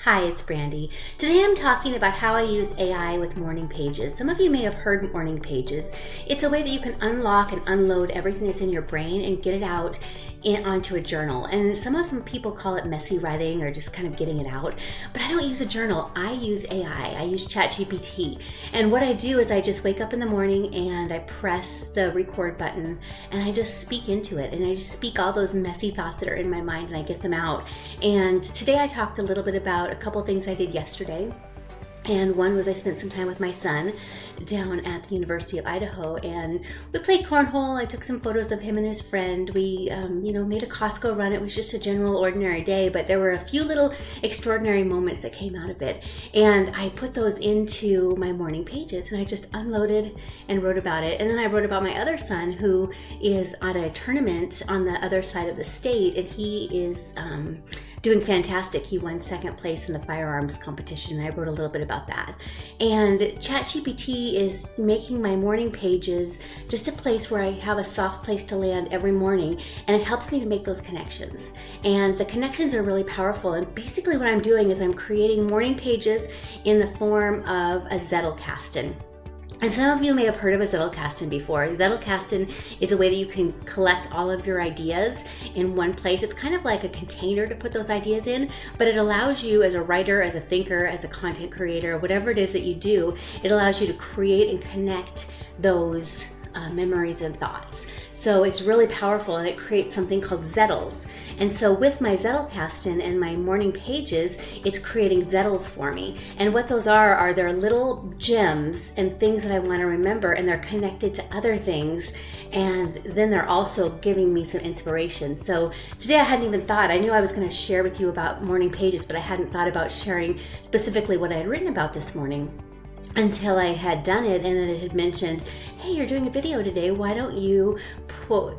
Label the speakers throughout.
Speaker 1: Hi, it's Brandy. Today I'm talking about how I use AI with morning pages. Some of you may have heard morning pages. It's a way that you can unlock and unload everything that's in your brain and get it out onto a journal. And some of them people call it messy writing or just kind of getting it out. But I don't use a journal. I use AI. I use ChatGPT. And what I do is I just wake up in the morning and I press the record button and I just speak into it. And I just speak all those messy thoughts that are in my mind and I get them out. And today I talked a little bit about a couple things I did yesterday. And one was I spent some time with my son down at the University of Idaho, and we played cornhole. I took some photos of him and his friend. We, made a Costco run. It was just a general ordinary day, but there were a few little extraordinary moments that came out of it. And I put those into my morning pages, and I just unloaded and wrote about it. And then I wrote about my other son who is at a tournament on the other side of the state, and he is doing fantastic. He won second place in the firearms competition, and I wrote a little bit about that. And ChatGPT is making my morning pages just a place where I have a soft place to land every morning, and it helps me to make those connections. And the connections are really powerful, and basically what I'm doing is I'm creating morning pages in the form of a Zettlekasten. And some of you may have heard of a Zettlekasten before. Zettlekasten is a way that you can collect all of your ideas in one place. It's kind of like a container to put those ideas in, but it allows you as a writer, as a thinker, as a content creator, whatever it is that you do, it allows you to create and connect those memories and thoughts. So it's really powerful, and it creates something called Zettles. And so with my Zettlekasten and my morning pages, it's creating Zettles for me. And what those are they're little gems and things that I want to remember, and they're connected to other things. And then they're also giving me some inspiration. So today I hadn't even thought, I knew I was going to share with you about morning pages, but I hadn't thought about sharing specifically what I had written about this morning until I had done it, and then it had mentioned, hey, you're doing a video today, why don't you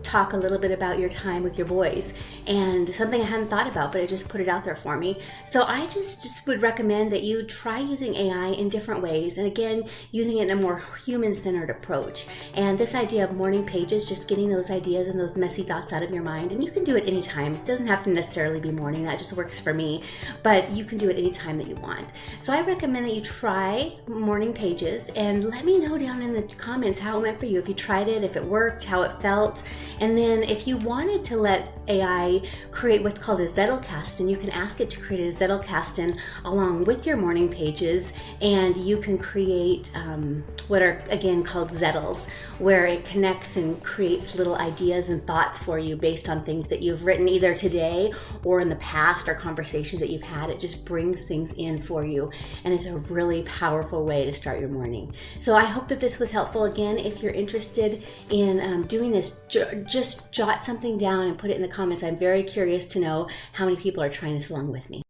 Speaker 1: talk a little bit about your time with your boys? And something I hadn't thought about, but it just put it out there for me. So I just would recommend that you try using AI in different ways, and again, using it in a more human-centered approach. And this idea of morning pages, just getting those ideas and those messy thoughts out of your mind, and you can do it anytime. It doesn't have to necessarily be morning, that just works for me, but you can do it anytime that you want. So I recommend that you try morning pages, and let me know down in the comments how it went for you, if you tried it, if it worked, how it felt. And then if you wanted to let AI create what's called a Zettlekasten, you can ask it to create a Zettlekasten along with your morning pages, and you can create what are again called Zettles, where it connects and creates little ideas and thoughts for you based on things that you've written either today or in the past, or conversations that you've had. It just brings things in for you, and it's a really powerful way to start your morning. So I hope that this was helpful. Again, if you're interested in doing this, just jot something down and put it in the comments. I'm very curious to know how many people are trying this along with me.